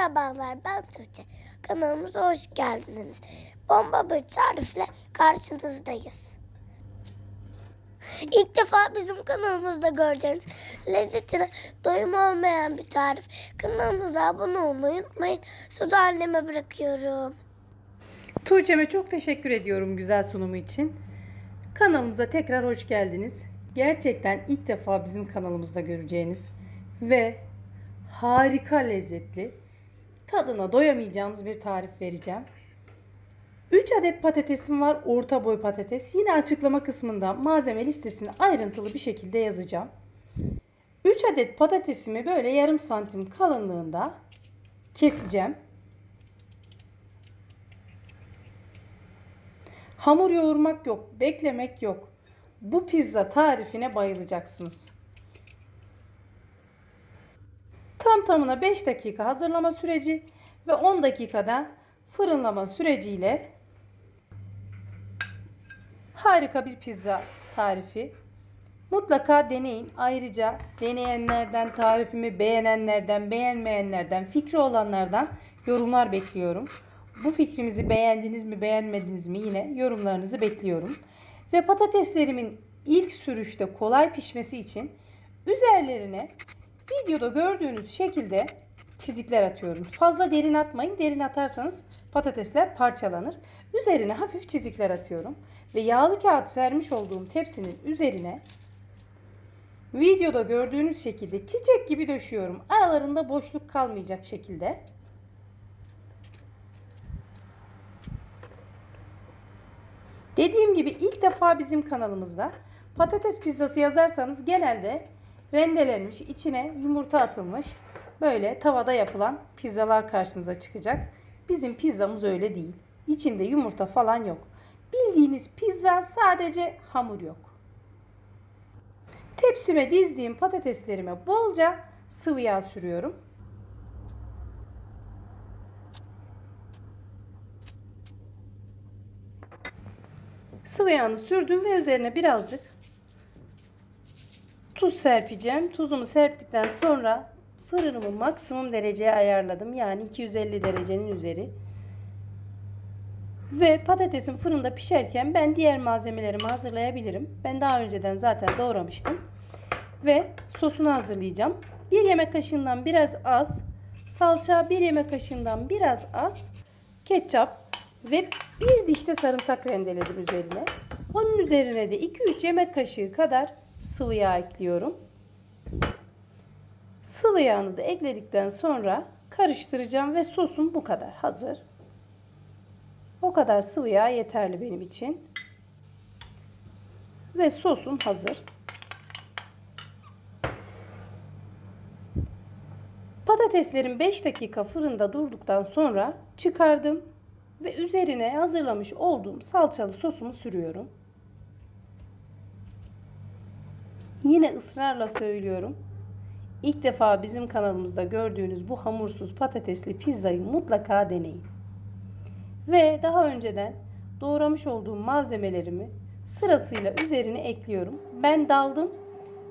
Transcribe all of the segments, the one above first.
Merhabalar, ben Tuğçe. Kanalımıza hoş geldiniz. Bomba bir tarifle karşınızdayız. İlk defa bizim kanalımızda göreceğiniz lezzetine doyum olmayan bir tarif. Kanalımıza abone olmayı unutmayın. Sözü anneme bırakıyorum. Tuğçe'me çok teşekkür ediyorum güzel sunumu için. Kanalımıza tekrar hoş geldiniz. Gerçekten ilk defa bizim kanalımızda göreceğiniz ve harika lezzetli, tadına doyamayacağınız bir tarif vereceğim. 3 adet patatesim var, orta boy patates. Yine açıklama kısmında malzeme listesini ayrıntılı bir şekilde yazacağım. 3 adet patatesimi böyle yarım santim kalınlığında keseceğim. Hamur yoğurmak yok, beklemek yok. Bu pizza tarifine bayılacaksınız. Tam tamına 5 dakika hazırlama süreci ve 10 dakikada fırınlama süreciyle harika bir pizza tarifi. Mutlaka deneyin. Ayrıca deneyenlerden, tarifimi beğenenlerden, beğenmeyenlerden, fikri olanlardan yorumlar bekliyorum. Bu fikrimizi beğendiniz mi, beğenmediniz mi yine yorumlarınızı bekliyorum. Ve patateslerimin ilk sürüşte kolay pişmesi için üzerlerine videoda gördüğünüz şekilde çizikler atıyorum. Fazla derin atmayın. Derin atarsanız patatesler parçalanır. Üzerine hafif çizikler atıyorum. Ve yağlı kağıt sermiş olduğum tepsinin üzerine videoda gördüğünüz şekilde çiçek gibi döşüyorum. Aralarında boşluk kalmayacak şekilde. Dediğim gibi ilk defa bizim kanalımızda patates pizzası yazarsanız genelde rendelenmiş, içine yumurta atılmış böyle tavada yapılan pizzalar karşınıza çıkacak. Bizim pizzamız öyle değil. İçinde yumurta falan yok. Bildiğiniz pizza, sadece hamur yok. Tepsime dizdiğim patateslerime bolca sıvı yağ sürüyorum. Sıvı yağını sürdüm ve üzerine birazcık tuz serpeceğim. Tuzumu serptikten sonra fırınımı maksimum dereceye ayarladım. Yani 250 derecenin üzeri. Ve patatesin fırında pişerken ben diğer malzemelerimi hazırlayabilirim. Ben daha önceden zaten doğramıştım. Ve sosunu hazırlayacağım. 1 yemek kaşığından biraz az salça, 1 yemek kaşığından biraz az ketçap ve 1 diş de sarımsak rendeledim üzerine. Onun üzerine de 2-3 yemek kaşığı kadar sıvı yağ ekliyorum. Sıvı yağını da ekledikten sonra karıştıracağım ve sosum bu kadar hazır. O kadar sıvı yağ yeterli benim için. Ve sosum hazır. Patateslerim 5 dakika fırında durduktan sonra çıkardım ve üzerine hazırlamış olduğum salçalı sosumu sürüyorum. Yine ısrarla söylüyorum. İlk defa bizim kanalımızda gördüğünüz bu hamursuz patatesli pizzayı mutlaka deneyin. Ve daha önceden doğramış olduğum malzemelerimi sırasıyla üzerine ekliyorum. Ben daldım.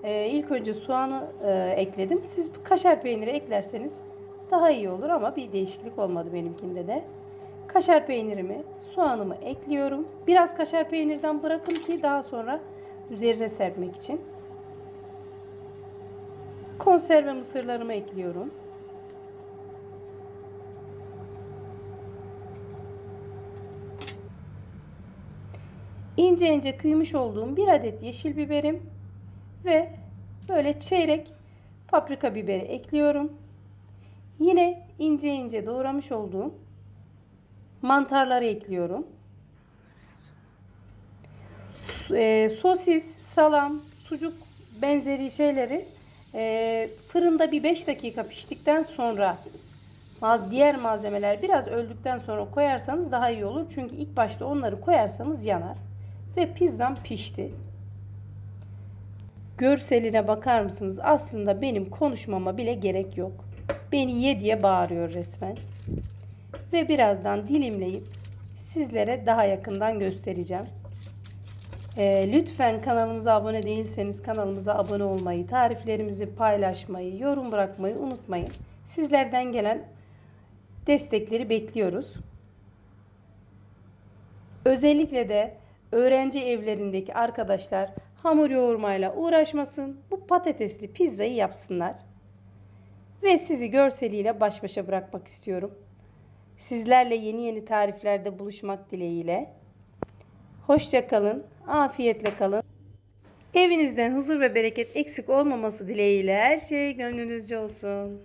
İlk önce soğanı ekledim. Siz kaşar peyniri eklerseniz daha iyi olur ama bir değişiklik olmadı benimkinde de. Kaşar peynirimi, soğanımı ekliyorum. Biraz kaşar peynirden bırakın ki daha sonra üzerine serpmek için. Konserve mısırlarımı ekliyorum. İnce ince kıymış olduğum 1 adet yeşil biberim ve böyle çeyrek paprika biberi ekliyorum. Yine ince ince doğramış olduğum mantarları ekliyorum. Sosis, salam, sucuk benzeri şeyleri fırında bir 5 dakika piştikten sonra diğer malzemeler biraz öldükten sonra koyarsanız daha iyi olur. Çünkü ilk başta onları koyarsanız yanar. Ve pizzam pişti. Görseline bakar mısınız? Aslında benim konuşmama bile gerek yok. Beni ye diye bağırıyor resmen. Ve birazdan dilimleyip sizlere daha yakından göstereceğim. Lütfen kanalımıza abone değilseniz kanalımıza abone olmayı, tariflerimizi paylaşmayı, yorum bırakmayı unutmayın. Sizlerden gelen destekleri bekliyoruz. Özellikle de öğrenci evlerindeki arkadaşlar hamur yoğurmayla uğraşmasın. Bu patatesli pizzayı yapsınlar. Ve sizi görseliyle baş başa bırakmak istiyorum. Sizlerle yeni tariflerde buluşmak dileğiyle. Hoşça kalın, afiyetle kalın. Evinizden huzur ve bereket eksik olmaması dileğiyle her şey gönlünüzce olsun.